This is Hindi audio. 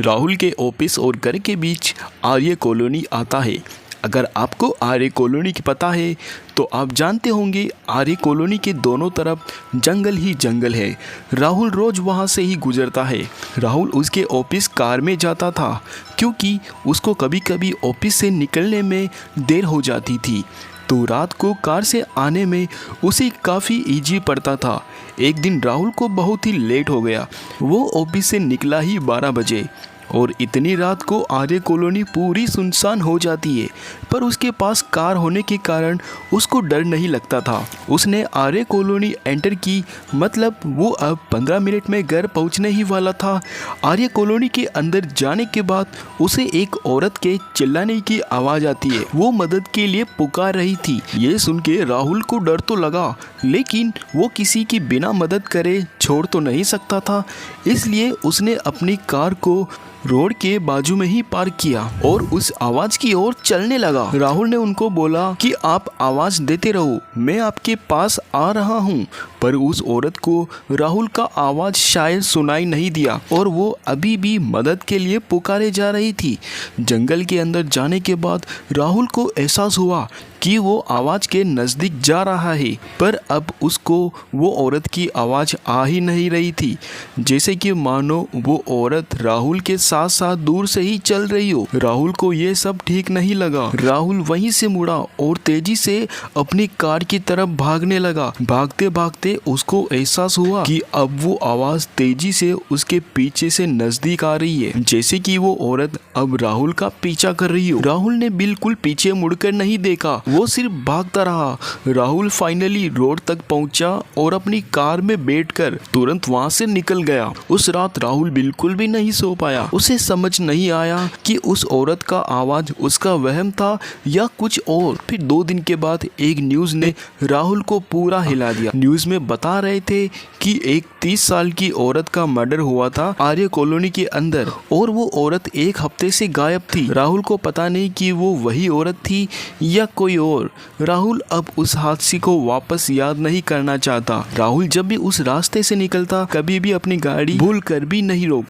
राहुल के ऑफिस और घर के बीच आर्य कॉलोनी आता है। अगर आपको आर्य कॉलोनी की पता है तो आप जानते होंगे आर्य कॉलोनी के दोनों तरफ जंगल ही जंगल है। राहुल रोज़ वहाँ से ही गुजरता है। राहुल उसके ऑफिस कार में जाता था क्योंकि उसको कभी कभी ऑफिस से निकलने में देर हो जाती थी, तो रात को कार से आने में उसे काफ़ी इजी पड़ता था। एक दिन राहुल को बहुत ही लेट हो गया। वो ऑफिस से निकला ही 12 बजे और इतनी रात को आर्य कॉलोनी पूरी सुनसान हो जाती है, पर उसके पास कार होने के कारण उसको डर नहीं लगता था। उसने आर्य कॉलोनी एंटर की, मतलब वो अब 15 मिनट में घर पहुंचने ही वाला था। आर्य कॉलोनी के अंदर जाने के बाद उसे एक औरत के चिल्लाने की आवाज़ आती है। वो मदद के लिए पुकार रही थी। ये सुन के राहुल को डर तो लगा, लेकिन वो किसी की बिना मदद करे छोड़ तो नहीं सकता था, इसलिए उसने अपनी कार को रोड के बाजू में ही पार्क किया और उस आवाज की ओर चलने लगा। राहुल ने उनको बोला कि आप आवाज देते रहो, मैं आपके पास आ रहा हूँ, पर उस औरत को राहुल का आवाज शायद सुनाई नहीं दिया और वो अभी भी मदद के लिए पुकारे जा रही थी। जंगल के अंदर जाने के बाद राहुल को एहसास हुआ कि वो आवाज़ के नज़दीक जा रहा है, पर अब उसको वो औरत की आवाज़ आ ही नहीं रही थी, जैसे कि मानो वो औरत राहुल के साथ साथ दूर से ही चल रही हो। राहुल को ये सब ठीक नहीं लगा। राहुल वहीं से मुड़ा और तेजी से अपनी कार की तरफ भागने लगा। भागते भागते उसको एहसास हुआ कि अब वो आवाज़ तेजी से उसके पीछे से नज़दीक आ रही है, जैसे कि वो औरत अब राहुल का पीछा कर रही हो। राहुल ने बिल्कुल पीछे मुड़कर नहीं देखा, वो सिर्फ भागता रहा। राहुल फाइनली रोड तक पहुंचा और अपनी कार में बैठकर तुरंत वहां से निकल गया। उस रात राहुल बिल्कुल भी नहीं सो पाया। उसे समझ नहीं आया कि उस औरत का आवाज उसका वहम था या कुछ और। फिर 2 दिन के बाद एक न्यूज ने राहुल को पूरा हिला दिया। न्यूज में बता रहे थे कि एक 30 साल की औरत का मर्डर हुआ था आर्य कॉलोनी के अंदर और वो औरत एक हफ्ते से गायब थी। राहुल को पता नहीं कि वो वही औरत थी या कोई और। राहुल अब उस हादसे को वापस याद नहीं करना चाहता। राहुल जब भी उस रास्ते से निकलता कभी भी अपनी गाड़ी भूल कर भी नहीं रोक